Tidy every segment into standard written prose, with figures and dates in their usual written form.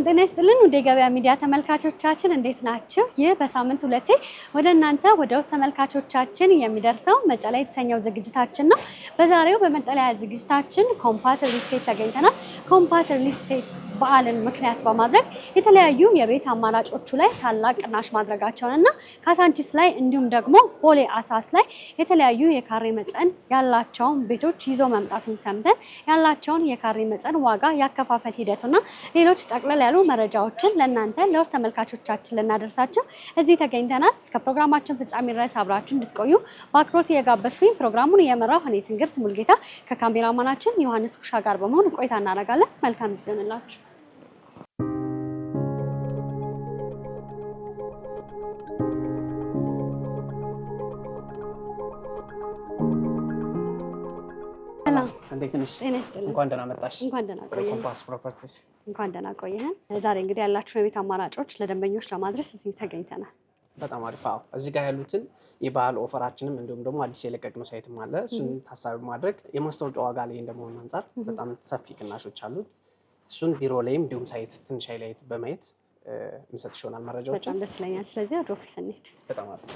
ጤና ይስጥልን ወደ ገበያ ሚዲያ ተመልካቾቻችን እንዴት ናችሁ? ይህ በሳምንት ሁለቴ ወደ እናንተ ወደ ተመልካቾቻችን የሚደርሰው መጠለያ የተሰኘው ዝግጅታችን ነው። በዛሬው በመጠለያ ዝግጅታችን ኮምፓስ ሪል ስቴት ተገኝተናል። ኮምፓስ ሪል ስቴት በዓልን ምክንያት በማድረግ የተለያዩ የቤት አማራጮቹ ላይ ታላቅ ቅናሽ ማድረጋቸውንና ካሳንቺስ ላይ እንዲሁም ደግሞ ቦሌ አትራስ ላይ የተለያዩ የካሬ መጠን ያላቸውን ቤቶች ይዞ መምጣቱን ሰምተን ያላቸውን የካሬ መጠን ዋጋ ያከፋፈል ሂደቱና ሌሎች ጠቅለል ያሉ መረጃዎችን ለእናንተ ለውድ ተመልካቾቻችን ልናደርሳችሁ እዚህ ተገኝተናል። እስከ ፕሮግራማችን ፍጻሜ ድረስ አብራችሁ እንድትቆዩ በአክብሮት እየጋበዝኩኝ ፕሮግራሙን እየመራሁ እኔ ትንግርት ሙልጌታ ከካሜራማናችን ዮሐንስ ቡሻ ጋር በመሆን ቆይታ እናደርጋለን። መልካም ጊዜ ይሁንላችሁ። እንዴት ነሽ? እንኳን ደህና መጣሽ። እንኳን ደህና ቆየህ። ኮምፓስ ፕሮፐርቲስ እንኳን ደህና ቆየህን። ዛሬ እንግዲህ ያላችሁ የቤት አማራጮች ለደንበኞች ለማድረስ እዚህ ተገኝተናል። በጣም አሪፍ። አዎ እዚህ ጋር ያሉትን የባህል ኦፈራችንም እንዲሁም ደግሞ አዲስ የለቀቅነው ሳይትም አለ። እሱን ታሳቢ ማድረግ የማስታወቂያ ዋጋ ላይ እንደመሆኑ አንፃር በጣም ሰፊ ቅናሾች አሉት። እሱን ቢሮ ላይም እንዲሁም ሳይት ትንሽ ሃይላይት በማየት እንሰጥሽ ይሆናል መረጃዎች። በጣም ደስ ይለኛል። ስለዚህ ወደ ኦፊስ እንሂድ። በጣም አሪፍ።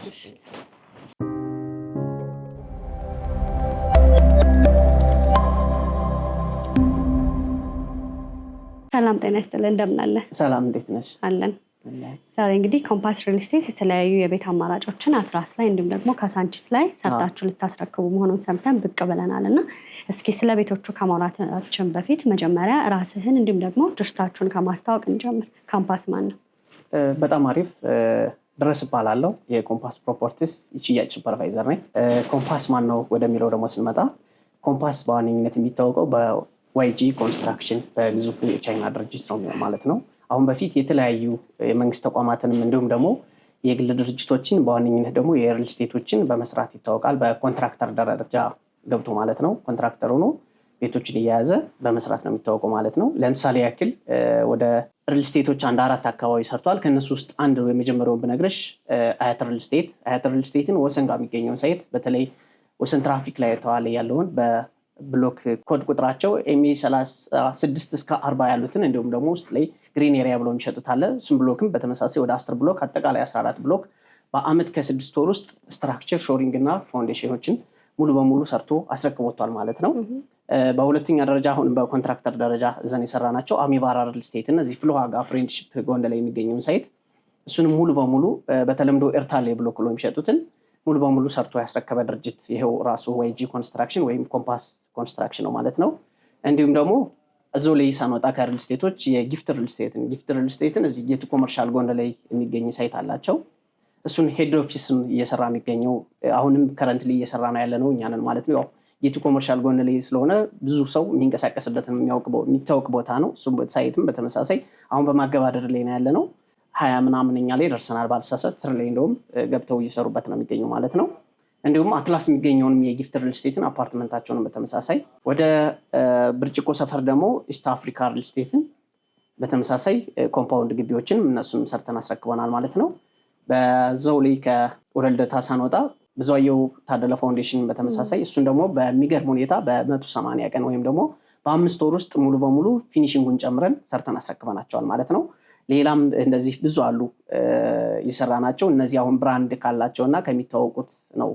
ሰላም ጤና ይስጥልን። እንደምን አለ? ሰላም እንዴት ነሽ? አለን። ዛሬ እንግዲህ ኮምፓስ ሪል ስቴት የተለያዩ የቤት አማራጮችን አትራስ ላይ እንዲሁም ደግሞ ካሳንቺስ ላይ ሰርታችሁ ልታስረክቡ መሆኑን ሰምተን ብቅ ብለናል እና እስኪ ስለ ቤቶቹ ከማውራታችን በፊት መጀመሪያ ራስህን እንዲሁም ደግሞ ድርጅታችሁን ከማስተዋወቅ እንጀምር። ካምፓስ ማን ነው? በጣም አሪፍ። ድረስ እባላለሁ። የኮምፓስ ፕሮፐርቲስ የሽያጭ ሱፐርቫይዘር ነኝ። ኮምፓስ ማን ነው ወደሚለው ደግሞ ስንመጣ ኮምፓስ በዋነኝነት የሚታወቀው በዋይጂ ኮንስትራክሽን በግዙፉ የቻይና ድርጅት ነው ማለት ነው። አሁን በፊት የተለያዩ የመንግስት ተቋማትንም እንዲሁም ደግሞ የግል ድርጅቶችን በዋነኝነት ደግሞ የሪል ስቴቶችን በመስራት ይታወቃል። በኮንትራክተር ደረጃ ገብቶ ማለት ነው። ኮንትራክተር ሆኖ ቤቶችን እየያዘ በመስራት ነው የሚታወቀው ማለት ነው። ለምሳሌ ያክል ወደ ሪል ስቴቶች 4 አካባቢ ሰርቷል። ከነሱ ውስጥ አንድ የመጀመሪያውን ብነግርሽ አያት ሪል ስቴት። አያት ሪል ስቴትን ወሰን ጋር የሚገኘውን ሳይት በተለይ ወሰን ትራፊክ ላይ ተዋለ ያለውን በብሎክ ኮድ ቁጥራቸው ኤምኤ36 እስከ 40 ያሉትን እንዲሁም ደግሞ ውስጥ ላይ ግሪን ኤሪያ ብለው የሚሸጡት አለ። እሱም ብሎክም በተመሳሳይ ወደ 10 ብሎክ አጠቃላይ 14 ብሎክ በአመት ከ6 ወር ውስጥ ስትራክቸር ሾሪንግ እና ፋውንዴሽኖችን ሙሉ በሙሉ ሰርቶ አስረክቦቷል ማለት ነው። በሁለተኛ ደረጃ አሁን በኮንትራክተር ደረጃ እዘን የሰራ ናቸው አሚባራ ሪል ስቴት እና እዚህ ፍሎሃ ጋር ፍሬንድሺፕ ጎንደ ላይ የሚገኘውን ሳይት እሱንም ሙሉ በሙሉ በተለምዶ ኤርታሌ ብሎክ ብሎ የሚሸጡትን ሙሉ በሙሉ ሰርቶ ያስረከበ ድርጅት ይሄው ራሱ ዋይጂ ኮንስትራክሽን ወይም ኮምፓስ ኮንስትራክሽን ነው ማለት ነው። እንዲሁም ደግሞ እዛው ላይ ሳንወጣ ከሪል ስቴቶች የጊፍት ሪል ስቴትን እዚህ ጌቱ ኮመርሻል ጎንደ ላይ የሚገኝ ሳይት አላቸው። እሱን ሄድ ኦፊስም እየሰራ የሚገኘው አሁንም ከረንትሊ እየሰራ ነው ያለ ነው እኛንን ማለት ነው። ያው ጌቱ ኮመርሻል ጎን ላይ ስለሆነ ብዙ ሰው የሚንቀሳቀስበትን የሚታወቅ ቦታ ነው። እሱም ሳይትም በተመሳሳይ አሁን በማገባደድ ላይ ነው ያለ ነው። 20 ምናምንኛ ላይ ደርሰናል ባልሳሳት። ስር ላይ እንደውም ገብተው እየሰሩበት ነው የሚገኘው ማለት ነው። እንዲሁም አትላስ የሚገኘውንም የጊፍት ሪል ስቴትን አፓርትመንታቸውን በተመሳሳይ ወደ ብርጭቆ ሰፈር ደግሞ ኢስት አፍሪካ ሪል ስቴትን በተመሳሳይ ኮምፓውንድ ግቢዎችን እነሱን ሰርተን አስረክበናል ማለት ነው። በዛው ላይ ከወደ ልደታ ሳንወጣ ብዙአየሁ ታደለ ፋውንዴሽን በተመሳሳይ እሱን ደግሞ በሚገርም ሁኔታ በ180 ቀን ወይም ደግሞ በ5 ወር ውስጥ ሙሉ በሙሉ ፊኒሽንጉን ጨምረን ሰርተን አስረክበናቸዋል ማለት ነው። ሌላም እንደዚህ ብዙ አሉ የሰራናቸው። እነዚህ አሁን ብራንድ ካላቸውና ከሚታወቁት ነው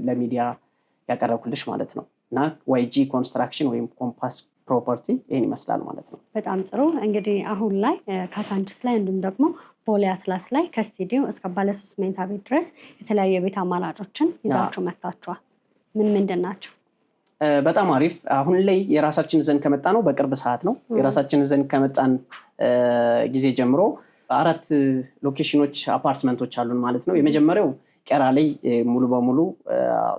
ለሚዲያ ያቀረብኩልሽ ማለት ነው። እና ዋይጂ ኮንስትራክሽን ወይም ኮምፓስ ፕሮፐርቲ ይሄን ይመስላል ማለት ነው። በጣም ጥሩ። እንግዲህ አሁን ላይ ካሳንቺስ ላይ እንዲሁም ደግሞ ቦሌ አትላስ ላይ ከስቱዲዮ እስከ ባለ 3 መኝታ ቤት ድረስ የተለያዩ የቤት አማራጮችን ይዛችሁ መጥታችኋል። ምን ምንድን ናቸው? በጣም አሪፍ። አሁን ላይ የራሳችን ዘንድ ከመጣ ነው በቅርብ ሰዓት ነው። የራሳችን ዘንድ ከመጣን ጊዜ ጀምሮ 4 ሎኬሽኖች አፓርትመንቶች አሉን ማለት ነው። የመጀመሪያው ቄራ ላይ ሙሉ በሙሉ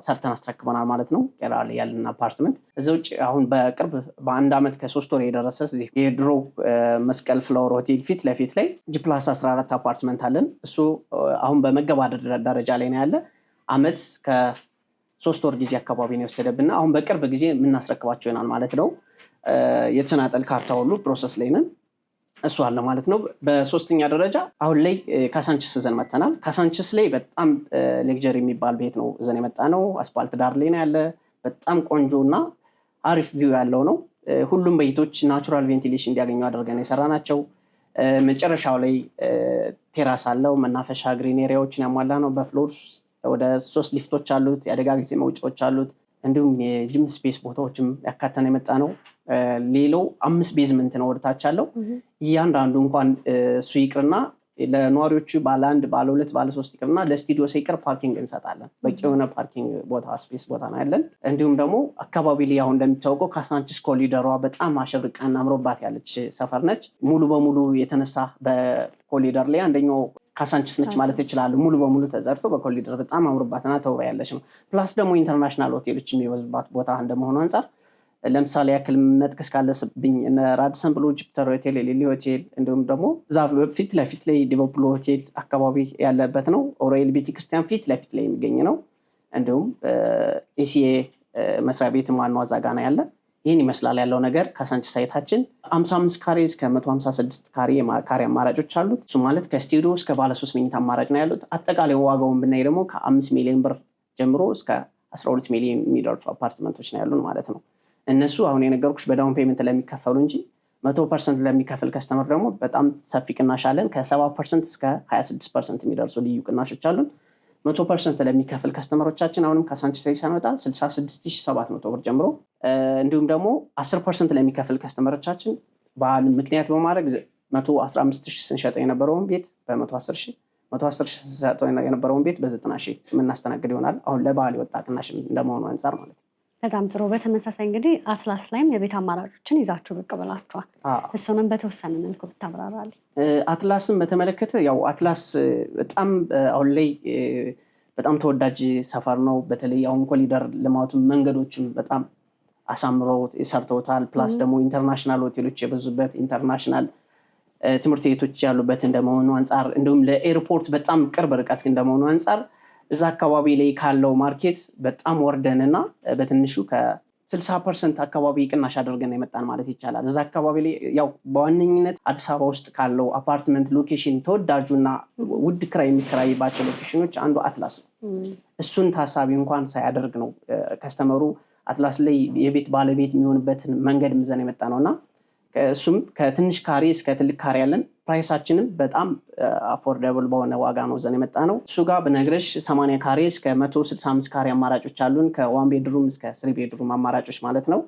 ሰርተን አስረክበናል ማለት ነው። ቄራ ላይ ያለን አፓርትመንት እዛ ውጭ አሁን በቅርብ በአንድ አመት ከ3 ወር የደረሰ እዚህ የድሮ መስቀል ፍላወር ሆቴል ፊት ለፊት ላይ ጂ+14 አፓርትመንት አለን። እሱ አሁን በመገባደድ ደረጃ ላይ ነው ያለ። አመት ከ3 ወር ጊዜ አካባቢ ነው የወሰደብና አሁን በቅርብ ጊዜ የምናስረክባቸው ይሆናል ማለት ነው። የተናጠል ካርታ ሁሉ ፕሮሰስ ላይ ነን። እሱ አለ ማለት ነው። በሶስተኛ ደረጃ አሁን ላይ ካሳንቺስ ዘን መተናል። ካሳንቺስ ላይ በጣም ሌክቸር የሚባል ቤት ነው ዘን የመጣ ነው። አስፋልት ዳር ላይ ነው ያለ። በጣም ቆንጆና አሪፍ ቪው ያለው ነው። ሁሉም ቤቶች ናቹራል ቬንቲሌሽን እንዲያገኙ አድርገን የሰራናቸው። መጨረሻው ላይ ቴራስ አለው መናፈሻ ግሪን ኤሪያዎችን ያሟላ ነው በፍሎር ወደ 3 ሊፍቶች አሉት የአደጋ ጊዜ መውጫዎች አሉት እንዲሁም የጂም ስፔስ ቦታዎችም ያካተነ የመጣ ነው ሌላው 5 ቤዝመንት ነው ወደታች አለው እያንዳንዱ እንኳን እሱ ይቅርና ለነዋሪዎቹ ባለ 1 ባለ 2 ባለ 3 ይቅርና ለስቱዲዮ ሳይቀር ፓርኪንግ እንሰጣለን በቂ የሆነ ፓርኪንግ ቦታ ስፔስ ቦታ ነው ያለን እንዲሁም ደግሞ አካባቢ ላይ አሁን እንደሚታወቀው ካሳንቺስ ኮሪደሯ በጣም አሸብርቃና አምሮባት ያለች ሰፈር ነች ሙሉ በሙሉ የተነሳ በኮሪደር ላይ አንደኛው ካሳንቺስ ነች ማለት ይችላል ሙሉ በሙሉ ተዘርቶ በኮሪደር በጣም አምሮባትና ተውባ ያለች ነው ፕላስ ደግሞ ኢንተርናሽናል ሆቴሎች የሚበዙባት ቦታ እንደመሆኑ አንፃር ለምሳሌ ያክል መጥቀስ ካለብኝ እነ ራዲሰን ብሉ ጁፒተር ሆቴል ሊሊ ሆቴል እንዲሁም ደግሞ ዛፍ ፊት ለፊት ላይ ዲቨሎፕሎ ሆቴል አካባቢ ያለበት ነው ኦሬል ቤተክርስቲያን ፊት ለፊት ላይ የሚገኝ ነው እንዲሁም ኤሲኤ መስሪያ ቤት ዋናው አዛጋ ነው ያለ ይህን ይመስላል ያለው ነገር ካሳንቺስ ሳይታችን 55 ካሬ እስከ 156 ካሬ አማራጮች አሉት እሱ ማለት ከስቱዲዮ እስከ ባለ 3 መኝታ አማራጭ ነው ያሉት አጠቃላይ ዋጋውን ብናይ ደግሞ ከ5 ሚሊዮን ብር ጀምሮ እስከ 12 ሚሊዮን የሚደርሱ አፓርትመንቶች ነው ያሉን ማለት ነው እነሱ አሁን የነገርኩሽ በዳውን ፔመንት ለሚከፈሉ እንጂ 100% ለሚከፍል ከስተመር ደግሞ በጣም ሰፊ ቅናሽ አለን ከ7% እስከ 26% የሚደርሱ ልዩ ቅናሾች አሉን 100% ለሚከፍል ከስተመሮቻችን አሁንም ካሳንቺስ ላይ ሳንወጣ 66700 ብር ጀምሮ እንዲሁም ደግሞ 10% ለሚከፍል ከስተመሮቻችን በዓል ምክንያት በማድረግ 115000 ስንሸጠው የነበረውን ቤት በ110000 110 ስንሸጠው የነበረውን ቤት በ90000 የምናስተናግድ ይሆናል አሁን ለበዓል የወጣ ቅናሽ እንደመሆኑ አንፃር ማለት ነው በጣም ጥሩ በተመሳሳይ እንግዲህ አትላስ ላይም የቤት አማራጮችን ይዛችሁ ብቅ ብላችኋል እሱንም በተወሰነ መልኩ ብታብራራልኝ አትላስን በተመለከተ ያው አትላስ በጣም አሁን ላይ በጣም ተወዳጅ ሰፈር ነው በተለይ አሁን ኮሪደር ልማቱን መንገዶችም በጣም አሳምረው ሰርተውታል ፕላስ ደግሞ ኢንተርናሽናል ሆቴሎች የበዙበት ኢንተርናሽናል ትምህርት ቤቶች ያሉበት እንደመሆኑ አንፃር እንዲሁም ለኤርፖርት በጣም ቅርብ ርቀት እንደመሆኑ አንፃር እዛ አካባቢ ላይ ካለው ማርኬት በጣም ወርደንና በትንሹ ከ60% አካባቢ ቅናሽ አድርገን የመጣን ማለት ይቻላል እዛ አካባቢ ላይ ያው በዋነኝነት አዲስ አበባ ውስጥ ካለው አፓርትመንት ሎኬሽን ተወዳጁና ውድ ክራይ የሚከራይባቸው ሎኬሽኖች አንዱ አትላስ ነው እሱን ታሳቢ እንኳን ሳያደርግ ነው ከስተመሩ አትላስ ላይ የቤት ባለቤት የሚሆንበትን መንገድ ምዘን የመጣ ነውና እሱም ከትንሽ ካሬ እስከ ትልቅ ካሬ ያለን ፕራይሳችንም በጣም አፎርደብል በሆነ ዋጋ ነው ዘን የመጣ ነው እሱ ጋር በነግረሽ 80 ካሬ እስከ 165 ካሬ አማራጮች አሉን ከ1 ቤድሩም እስከ 3 ቤድሩም አማራጮች ማለት ነው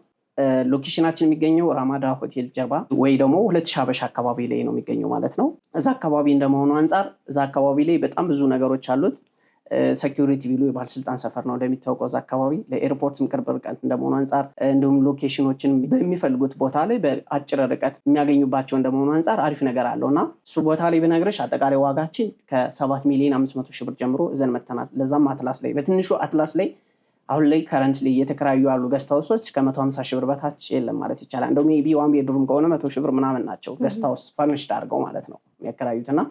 ሎኬሽናችን የሚገኘው ራማዳ ሆቴል ጀርባ ወይ ደግሞ 2000 ሀበሻ አካባቢ ላይ ነው የሚገኘው ማለት ነው እዛ አካባቢ እንደመሆኑ አንፃር እዛ አካባቢ ላይ በጣም ብዙ ነገሮች አሉት ሴኩሪቲ ቢሉ የባለስልጣን ሰፈር ነው እንደሚታወቀው እዛ አካባቢ ለኤርፖርትም ቅርብ ርቀት እንደመሆኑ አንፃር እንዲሁም ሎኬሽኖችን በሚፈልጉት ቦታ ላይ በአጭር ርቀት የሚያገኙባቸው እንደመሆኑ አንፃር አሪፍ ነገር አለውና እሱ ቦታ ላይ ብነግርሽ አጠቃላይ ዋጋችን ከ7 ሚሊዮን 500 ሺህ ብር ጀምሮ እዘን መተናል ለዛም አትላስ ላይ በትንሹ አትላስ ላይ አሁን ላይ ከረንት ላይ እየተከራዩ ያሉ ገስት ሃውሶች ከ150 ሺህ ብር በታች የለም ማለት ይቻላል እንደውም ሜቢ 1 ቤድሩም ከሆነ 100 ሺህ ብር ምናምን ናቸው ገስት ሃውስ ፈርኒሽድ አድርገው ማለት ነው የሚያከራዩትና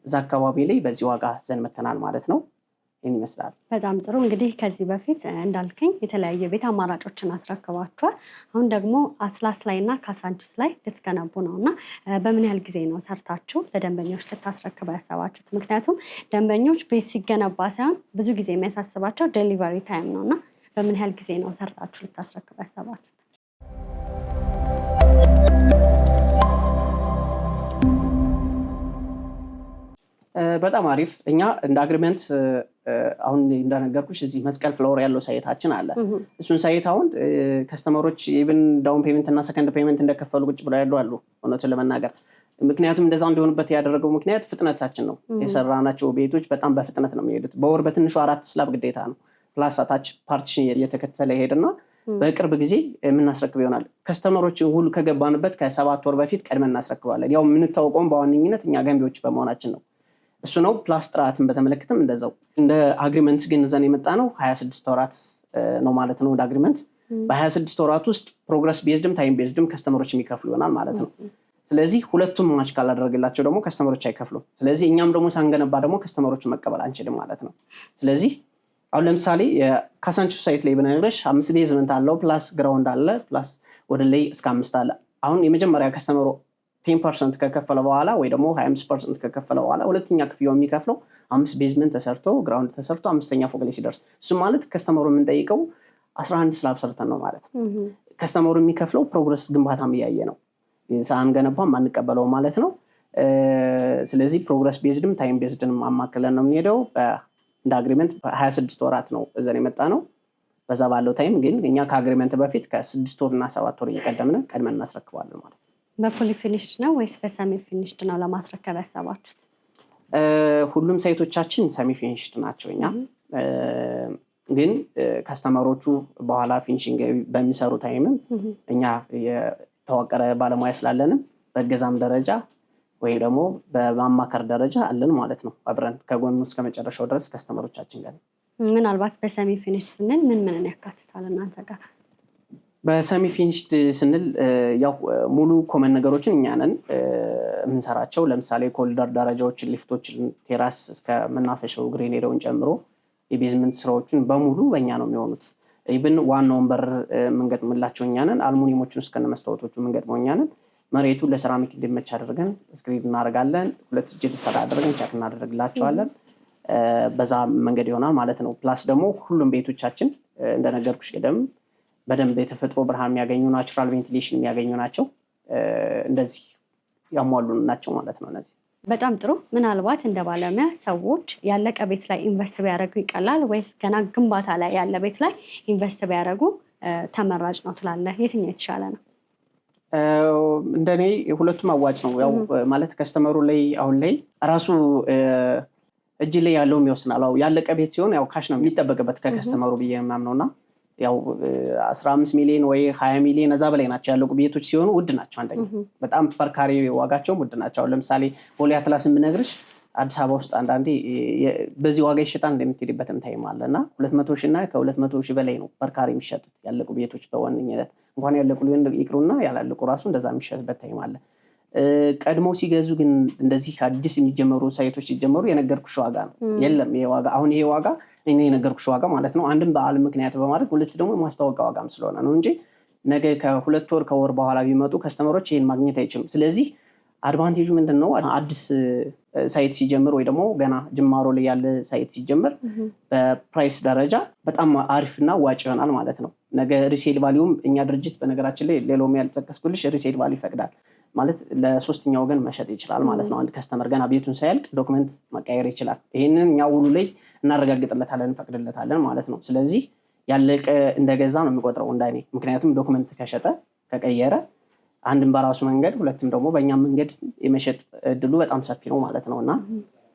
እዛ አካባቢ ላይ በዚህ ዋጋ ዘን መተናል ማለት ነው ይመስላል በጣም ጥሩ እንግዲህ ከዚህ በፊት እንዳልከኝ የተለያዩ ቤት አማራጮችን አስረክባችኋል አሁን ደግሞ አትላስ ላይና ካሳንቺስ ላይ ልትገነቡ ነውና በምን ያህል ጊዜ ነው ሰርታችሁ ለደንበኞች ልታስረክቡ ያሰባችሁት ምክንያቱም ደንበኞች ቤት ሲገነባ ሳይሆን ብዙ ጊዜ የሚያሳስባቸው ዴሊቨሪ ታይም ነውና በምን ያህል ጊዜ ነው ሰርታችሁ ልታስረክቡ ያሰባችሁት በጣም አሪፍ እኛ እንደ አግሪመንት አሁን እንደነገርኩሽ እዚህ መስቀል ፍሎር ያለው ሳይታችን አለ እሱን ሳይት አሁን ከስተመሮች ኢቭን ዳውን ፔመንት እና ሰከንድ ፔመንት እንደከፈሉ ቁጭ ብለው ያሉ አሉ እውነቱን ለመናገር ምክንያቱም እንደዛ እንዲሆንበት ያደረገው ምክንያት ፍጥነታችን ነው የሰራናቸው ቤቶች በጣም በፍጥነት ነው የሚሄዱት በወር በትንሹ 4 ስላብ ግዴታ ነው ፕላስ አታች ፓርቲሽን እየተከተለ ይሄድና በቅርብ ጊዜ የምናስረክብ ይሆናል ከስተመሮች ሁሉ ከገባንበት ከ7 ወር በፊት ቀድመን እናስረክባለን ያው የምንታወቀው በዋነኝነት እኛ ገንቢዎች በመሆናችን ነው እሱ ነው ፕላስ ጥራትን በተመለከተም እንደዛው እንደ አግሪመንት ግን ዘን የመጣ ነው 26 ወራት ነው ማለት ነው እንደ አግሪመንት በ26 ወራት ውስጥ ፕሮግረስ ቤዝድም ታይም ቤዝድም ከስተመሮች የሚከፍሉ ይሆናል ማለት ነው ስለዚህ ሁለቱም ማች ካላደረግላቸው ደግሞ ከስተመሮች አይከፍሉም ስለዚህ እኛም ደግሞ ሳንገነባ ደግሞ ከስተመሮችን መቀበል አንችልም ማለት ነው ስለዚህ አሁን ለምሳሌ የካሳንቺስ ሳይት ላይ ብነግርሽ 5 ቤዝመንት አለው ፕላስ ግራውንድ አለ ፕላስ ወደ ላይ እስከ 5 አለ አሁን የመጀመሪያ ከስተመሩ 10% ከከፈለ በኋላ ወይ ደግሞ 25% ከከፈለ በኋላ ሁለተኛ ክፍያው የሚከፍለው 5 ቤዝመንት ተሰርቶ ግራውንድ ተሰርቶ 5ኛ ፎቅ ላይ ሲደርስ እሱ ማለት ከስተመሩ የምንጠይቀው 11 ስላብ ሰርተን ነው ማለት ነው ከስተመሩ የሚከፍለው ፕሮግረስ ግንባታም እያየ ነው ሳንገነባም አንቀበለው ማለት ነው ስለዚህ ፕሮግረስ ቤዝድም ታይም ቤዝድንም አማክለን ነው የምንሄደው። እንደ አግሪመንት 26 ወራት ነው እዘን የመጣ ነው። በዛ ባለው ታይም ግን እኛ ከአግሪመንት በፊት ከ6 ወር እና 7 ወር እየቀደምን ቀድመን እናስረክባለን ማለት ነው። በፉሊ ፊኒሽድ ነው ወይስ በሰሚ ፊኒሽድ ነው ለማስረከብ ያሰባችሁት? ሁሉም ሳይቶቻችን ሰሚ ፊኒሽድ ናቸው። እኛ ግን ከስተመሮቹ በኋላ ፊኒሽንግ በሚሰሩ ታይምም እኛ የተዋቀረ ባለሙያ ስላለንም በገዛም ደረጃ ወይም ደግሞ በማማከር ደረጃ አለን ማለት ነው። አብረን ከጎኑ እስከ መጨረሻው ድረስ ከስተመሮቻችን ጋር። ምናልባት በሰሚ ፊኒሽድ ስንል ምን ያካትታል እናንተ ጋር? በሰሚ ፊኒሽድ ስንል ያው ሙሉ ኮመን ነገሮችን እኛ ነን የምንሰራቸው። ለምሳሌ ኮሪደር ደረጃዎችን፣ ሊፍቶችን፣ ቴራስ እስከ መናፈሻው ግሬኔዳውን ጨምሮ የቤዝመንት ስራዎችን በሙሉ በእኛ ነው የሚሆኑት። ኢቭን ዋናውን በር የምንገጥምላቸው እኛ ነን። አልሙኒየሞችን እስከነ መስታወቶቹ የምንገጥመው እኛ ነን። መሬቱ ለሴራሚክ እንዲመች አድርገን ስክሪድ እናደርጋለን። 2 እጅ ሰራ አድርገን ቻክ እናደርግላቸዋለን። በዛ መንገድ ይሆናል ማለት ነው። ፕላስ ደግሞ ሁሉም ቤቶቻችን እንደነገርኩሽ ቀደም በደንብ የተፈጥሮ ብርሃን የሚያገኙ ናቹራል ቬንቲሌሽን የሚያገኙ ናቸው። እንደዚህ ያሟሉ ናቸው ማለት ነው። እነዚህ በጣም ጥሩ። ምናልባት እንደ ባለሙያ ሰዎች ያለቀ ቤት ላይ ኢንቨስት ቢያደርጉ ይቀላል ወይስ ገና ግንባታ ላይ ያለ ቤት ላይ ኢንቨስት ቢያደርጉ ተመራጭ ነው ትላለህ? የትኛው የተሻለ ነው? እንደኔ ሁለቱም አዋጭ ነው። ያው ማለት ከስተመሩ ላይ አሁን ላይ ራሱ እጅ ላይ ያለውም ይወስናል። ያለቀ ቤት ሲሆን ያው ካሽ ነው የሚጠበቅበት ከከስተመሩ ብዬ የማምነውና ያው 15 ሚሊዮን ወይ 20 ሚሊዮን እዛ በላይ ናቸው ያለቁ ቤቶች ሲሆኑ ውድ ናቸው። አንደኛ በጣም ፐርካሪ ዋጋቸውም ውድ ናቸው። ለምሳሌ ቦሌ አትላስን ብነግርሽ አዲስ አበባ ውስጥ አንዳንዴ በዚህ ዋጋ ይሸጣል እንደምትሄድበትም ታይም አለና 200 ሺህ እና ከ200 ሺህ በላይ ነው ፐርካሪ የሚሸጡት ያለቁ ቤቶች። በዋነኝነት እንኳን ያለቁ ይቅሩና ያላለቁ ራሱ እንደዛ የሚሸጥበት ታይም አለ። ቀድሞ ሲገዙ ግን እንደዚህ አዲስ የሚጀመሩ ሳይቶች ሲጀመሩ የነገርኩሽ ዋጋ ነው። የለም ይሄ ዋጋ አሁን ይሄ ዋጋ እኔ የነገርኩሽ ዋጋ ማለት ነው። አንድም በዓል ምክንያት በማድረግ ሁለት ደግሞ ማስታወቂያ ዋጋም ስለሆነ ነው እንጂ ነገ ከ2 ወር ከወር በኋላ ቢመጡ ከስተመሮች ይሄን ማግኘት አይችሉም። ስለዚህ አድቫንቴጁ ምንድነው? አዲስ ሳይት ሲጀምር ወይ ደግሞ ገና ጅማሮ ላይ ያለ ሳይት ሲጀምር በፕራይስ ደረጃ በጣም አሪፍና ዋጭ ይሆናል ማለት ነው። ነገ ሪሴል ቫልዩም እኛ ድርጅት በነገራችን ላይ ሌላውም ያልጠቀስኩልሽ ሪሴል ቫልዩ ይፈቅዳል ማለት ለሶስተኛ ወገን መሸጥ ይችላል ማለት ነው። አንድ ከስተመር ገና ቤቱን ሳያልቅ ዶክመንት መቀየር ይችላል። ይሄንን እኛ ውሉ ላይ እናረጋግጥለታለን፣ እንፈቅድለታለን ማለት ነው። ስለዚህ ያለቀ እንደገዛ ነው የሚቆጥረው እንደኔ። ምክንያቱም ዶክመንት ከሸጠ ከቀየረ አንድም በራሱ መንገድ ሁለትም ደግሞ በእኛ መንገድ የመሸጥ እድሉ በጣም ሰፊ ነው ማለት ነው እና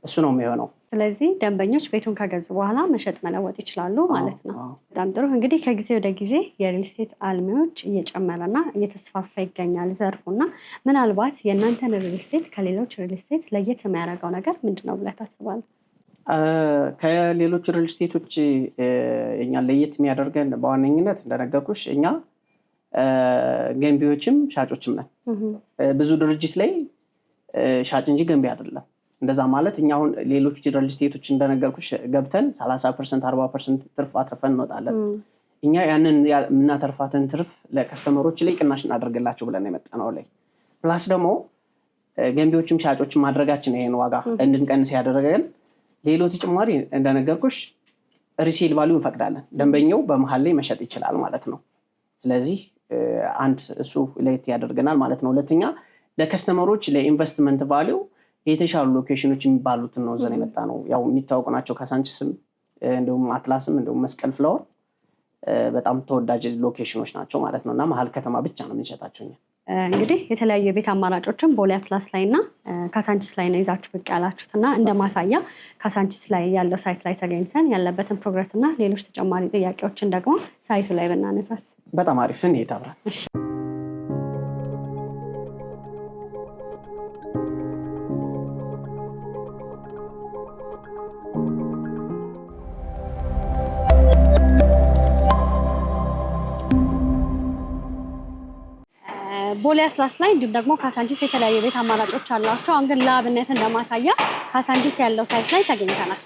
እሱ ነው የሚሆነው። ስለዚህ ደንበኞች ቤቱን ከገዙ በኋላ መሸጥ መለወጥ ይችላሉ ማለት ነው። በጣም ጥሩ። እንግዲህ ከጊዜ ወደ ጊዜ የሪል ስቴት አልሚዎች እየጨመረና እየተስፋፋ ይገኛል ዘርፉና ምናልባት የእናንተን ሪል ስቴት ከሌሎች ሪል ስቴት ለየት የሚያደርገው ነገር ምንድን ነው ብለህ ታስባለህ? ከሌሎች ሪል ስቴቶች እኛ ለየት የሚያደርገን በዋነኝነት እንደነገርኩሽ እኛ ገንቢዎችም ሻጮችም ነን። ብዙ ድርጅት ላይ ሻጭ እንጂ ገንቢ አይደለም። እንደዛ ማለት እኛ አሁን ሌሎች ሪል ስቴቶች እንደነገርኩሽ ገብተን 30% 40% ትርፍ አትርፈን እንወጣለን። እኛ ያንን የምናተርፋትን ትርፍ ለከስተመሮች ላይ ቅናሽ እናደርግላቸው ብለን የመጣነው ላይ ፕላስ ደግሞ ገንቢዎችም ሻጮችም ማድረጋችን ይሄን ዋጋ እንድንቀንስ ያደረገን ሌሎች ተጨማሪ እንደነገርኩሽ ሪሴል ቫልዩ እንፈቅዳለን። ደንበኛው በመሃል ላይ መሸጥ ይችላል ማለት ነው። ስለዚህ አንድ እሱ ለየት ያደርገናል ማለት ነው። ሁለተኛ ለከስተመሮች ለኢንቨስትመንት ቫልዩ የተሻሉ ሎኬሽኖች የሚባሉትን ነው ዘን የመጣ ነው። ያው የሚታወቁ ናቸው። ካሳንቺስም እንደውም አትላስም እንደውም መስቀል ፍላወር በጣም ተወዳጅ ሎኬሽኖች ናቸው ማለት ነው እና መሀል ከተማ ብቻ ነው የምንሸጣቸው። እንግዲህ የተለያዩ የቤት አማራጮችን ቦሌ አትላስ ላይ እና ካሳንቺስ ላይ ነው ይዛችሁ ብቅ ያላችሁት እና እንደ ማሳያ ካሳንቺስ ላይ ያለው ሳይት ላይ ተገኝተን ያለበትን ፕሮግረስ እና ሌሎች ተጨማሪ ጥያቄዎችን ደግሞ ሳይቱ ላይ ብናነሳስ በጣም አሪፍ ነው። ይታብራል። ቦሌ አትላስ ላይ እንዲሁም ደግሞ ካሳንቺስ የተለያዩ ቤት አማራጮች አሏቸው። አሁን ግን ለአብነት እንደማሳያ ካሳንቺስ ያለው ሳይት ላይ ተገኝተናል።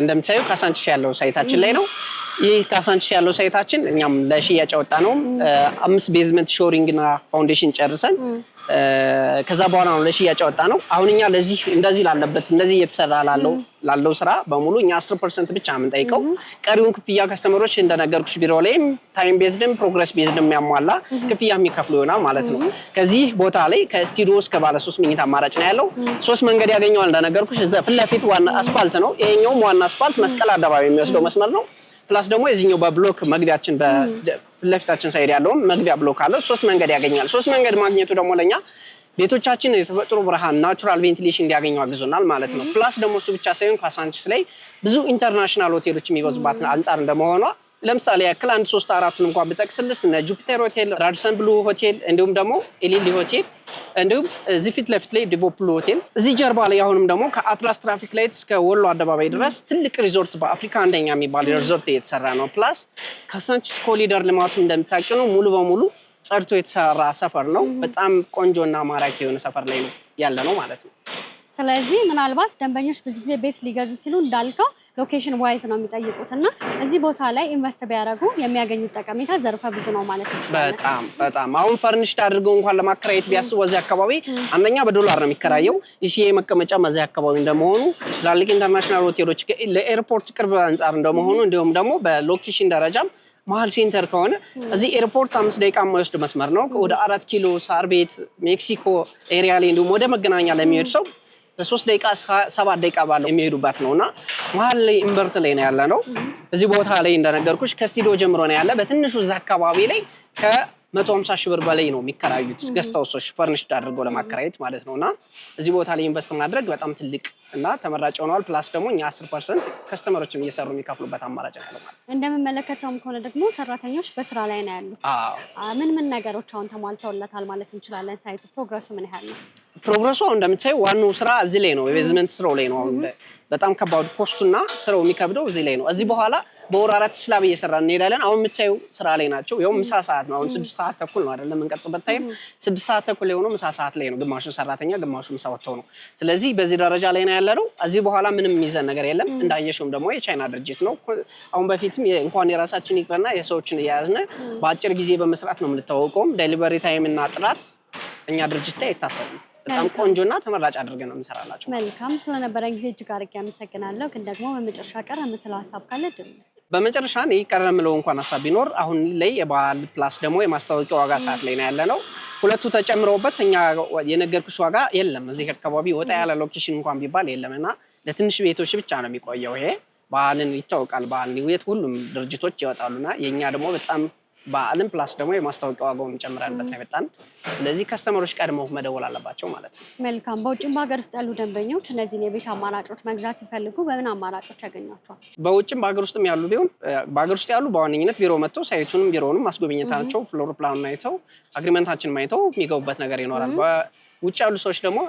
እንደምታዩ ካሳንቺስ ያለው ሳይታችን ላይ ነው። ይህ ካሳንቺስ ያለው ሳይታችን እኛም ለሽያጭ ያወጣ ነው 5 ቤዝመንት ሾሪንግ እና ፋውንዴሽን ጨርሰን ከዛ በኋላ ነው ለሽያጭ ያወጣ ነው። አሁን እኛ ለዚህ እንደዚህ ላለበት እንደዚህ እየተሰራ ላለው ስራ በሙሉ እኛ 10% ብቻ የምንጠይቀው ቀሪውን ክፍያ ከስተመሮች እንደነገርኩሽ ቢሮ ላይም ታይም ቤዝድም ፕሮግረስ ቤዝድም ያሟላ ክፍያ የሚከፍሉ ይሆናል ማለት ነው። ከዚህ ቦታ ላይ ከስቱዲዮ እስከ ባለ 3 መኝታ አማራጭ ነው ያለው። 3 መንገድ ያገኘዋል እንደነገርኩሽ እዛ ፊት ለፊት ዋና አስፋልት ነው። ይሄኛውም ዋና አስፋልት መስቀል አደባባይ የሚወስደው መስመር ነው። ፕላስ ደግሞ የዚህኛው በብሎክ መግቢያችን በፊትለፊታችን ሳይድ ያለውን መግቢያ ብሎክ አለ። 3 መንገድ ያገኛል። 3 መንገድ ማግኘቱ ደግሞ ለኛ ቤቶቻችን የተፈጥሮ ብርሃን ናቹራል ቬንቲሌሽን እንዲያገኙ አግዞናል ማለት ነው። ፕላስ ደግሞ እሱ ብቻ ሳይሆን ካሳንቺስ ላይ ብዙ ኢንተርናሽናል ሆቴሎች የሚበዙባት አንጻር እንደመሆኗ ለምሳሌ ያክል 1 3 4ቱን እንኳን ብጠቅስልሽ እነ ጁፒተር ሆቴል፣ ራዲሰን ብሉ ሆቴል እንዲሁም ደግሞ ኤሊሊ ሆቴል እንዲሁም እዚህ ፊት ለፊት ላይ ዲቮ ብሉ ሆቴል እዚህ ጀርባ ላይ አሁንም ደግሞ ከአትላስ ትራፊክ ላይት እስከ ወሎ አደባባይ ድረስ ትልቅ ሪዞርት በአፍሪካ አንደኛ የሚባል ሪዞርት እየተሰራ ነው። ፕላስ ካሳንቺስ ኮሪደር ልማቱ እንደምታውቂው ነው ሙሉ በሙሉ ጸድቶ የተሰራ ሰፈር ነው። በጣም ቆንጆና ማራኪ የሆነ ሰፈር ላይ ነው ያለ ነው ማለት ነው። ስለዚህ ምናልባት ደንበኞች ብዙ ጊዜ ቤት ሊገዙ ሲሉ እንዳልከው ሎኬሽን ዋይዝ ነው የሚጠይቁት እና እዚህ ቦታ ላይ ኢንቨስት ቢያደርጉ የሚያገኙት ጠቀሜታ ዘርፈ ብዙ ነው ማለት ነው። በጣም አሁን ፈርኒሽድ አድርገው እንኳን ለማከራየት ቢያስቡ እዚህ አካባቢ አንደኛ በዶላር ነው የሚከራየው። ኢሲኤ መቀመጫ እዚህ አካባቢ እንደመሆኑ ትላልቅ ኢንተርናሽናል ሆቴሎች ለኤርፖርት ቅርብ አንጻር እንደመሆኑ እንዲሁም ደግሞ በሎኬሽን ደረጃም መሀል ሴንተር ከሆነ እዚህ ኤርፖርት 5 ደቂቃ የማይወስድ መስመር ነው። ወደ 4 ኪሎ ሳር ቤት ሜክሲኮ ኤሪያ ላይ እንዲሁም ወደ መገናኛ ለሚሄድ ሰው በ3 ደቂቃ 7 ደቂቃ ባለው የሚሄዱባት ነውና መሀል ላይ ኢንቨርት ላይ ነው ያለ ነው። እዚህ ቦታ ላይ እንደነገርኩሽ ከስቱዲዮ ጀምሮ ነው ያለ። በትንሹ እዛ አካባቢ ላይ ከ150 ሺህ ብር በላይ ነው የሚከራዩት ገስት ሃውሶች ፈርኒሽድ አድርገው ለማከራየት ማለት ነውና እዚህ ቦታ ላይ ኢንቨስት ማድረግ በጣም ትልቅ እና ተመራጭ ሆኗል። ፕላስ ደግሞ እኛ 10% ከስተመሮችም እየሰሩ የሚከፍሉበት አማራጭ ነው ማለት ነው። እንደምመለከተውም ከሆነ ደግሞ ሰራተኞች በስራ ላይ ነው ያሉት። ምን ነገሮች አሁን ተሟልተውለታል ማለት እንችላለን? ሳይቱ ፕሮግረሱ ምን ያህል ነው? ፕሮግረሱ እንደምታየው ዋናው ስራ እዚህ ላይ ነው። የቤዝመንት ስራው ላይ ነው። በጣም ከባድ ኮስቱና ስራው የሚከብደው እዚህ ላይ ነው። እዚህ በኋላ በወር 4 ስላብ እየሰራን እንሄዳለን። አሁን የምታየው ስራ ላይ ናቸው። ይኸው ምሳ ሰዓት ነው። አሁን 6 ሰዓት ተኩል ነው አይደለም እንቀርጽበት ታይም 6 ሰዓት ተኩል የሆነው ምሳ ሰዓት ላይ ነው። ግማሹ ሰራተኛ ግማሹ ምሳ ወጥተው ነው። ስለዚህ በዚህ ደረጃ ላይ ነው ያለነው። እዚህ በኋላ ምንም የሚይዘን ነገር የለም። እንዳየሽውም ደግሞ የቻይና ድርጅት ነው። አሁን በፊትም እንኳን የራሳችን ይቅርና የሰዎችን እያያዝነ በአጭር ጊዜ በመስራት ነው የምንታወቀውም። ዴሊቨሪ ታይም እና ጥራት እኛ ድርጅት ላይ አይታሰብም። በጣም ቆንጆና ተመራጭ አድርገን ነው እንሰራላችሁ። መልካም ስለነበረን ጊዜ እጅግ አድርጌ አመሰግናለሁ። ግን ደግሞ በመጨረሻ ቀር የምትለው ሀሳብ ካለ ድል በመጨረሻ እኔ ቀረ የምለው እንኳን ሀሳብ ቢኖር አሁን ላይ የበዓል ፕላስ ደግሞ የማስታወቂያ ዋጋ ሰዓት ላይ ነው ያለነው። ሁለቱ ተጨምረውበት እኛ የነገርኩሽ ዋጋ የለም። እዚህ አካባቢ ወጣ ያለ ሎኬሽን እንኳን ቢባል የለምና ለትንሽ ቤቶች ብቻ ነው የሚቆየው። ይሄ በዓልን ይታወቃል። በዓል ሊውየት ሁሉም ድርጅቶች ይወጣሉና የኛ ደግሞ በጣም በዓልን ፕላስ ደግሞ የማስታወቂያ ዋጋውን ጨምረንበት ነው የመጣን። ስለዚህ ከስተመሮች ቀድመው መደወል አለባቸው ማለት ነው። መልካም። በውጭም በሀገር ውስጥ ያሉ ደንበኞች እነዚህን የቤት አማራጮች መግዛት ሲፈልጉ በምን አማራጮች ያገኟቸዋል? በውጭም በሀገር ውስጥም ያሉ ቢሆን በሀገር ውስጥ ያሉ በዋነኝነት ቢሮ መጥተው ሳይቱንም ቢሮውንም ማስጎብኘታቸው ፍሎር ፕላኑን አይተው አግሪመንታችንን አይተው የሚገቡበት ነገር ይኖራል። በውጭ ያሉ ሰዎች ደግሞ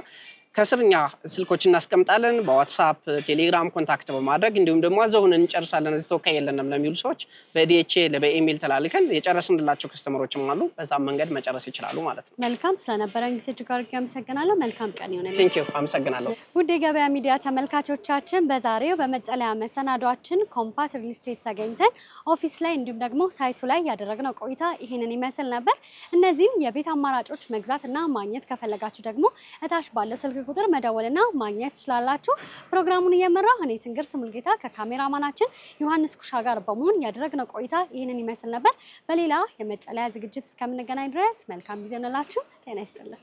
ከስርኛ ስልኮች እናስቀምጣለን። በዋትስአፕ ቴሌግራም ኮንታክት በማድረግ እንዲሁም ደግሞ አዘውን እንጨርሳለን እዚህ ተወካይ የለንም ለሚሉ ሰዎች በዲኤችኤል በኢሜል ተላልከን የጨረስንላቸው ከስተመሮችም አሉ። በዛም መንገድ መጨረስ ይችላሉ ማለት ነው። መልካም። ስለነበረን ጊዜ እጅግ አድርጌ አመሰግናለሁ። መልካም ቀን ይሁንልኝ። ቴንክ ዩ። አመሰግናለሁ። ውድ የገበያ ሚዲያ ተመልካቾቻችን በዛሬው በመጠለያ መሰናዷችን ኮምፓስ ሪል ስቴት ተገኝተን ኦፊስ ላይ እንዲሁም ደግሞ ሳይቱ ላይ ያደረግነው ቆይታ ይህንን ይመስል ነበር። እነዚህን የቤት አማራጮች መግዛትና ማግኘት ከፈለጋችሁ ደግሞ እታች ባለው ስልክ ቁጥር መደወልና ማግኘት ትችላላችሁ። ፕሮግራሙን እየመራሁ እኔ ትንግርት ሙልጌታ ከካሜራማናችን ዮሐንስ ኩሻ ጋር በመሆን ያደረግነው ቆይታ ይህንን ይመስል ነበር። በሌላ የመጠለያ ዝግጅት እስከምንገናኝ ድረስ መልካም ጊዜ ሆነላችሁ። ጤና ይስጥልን።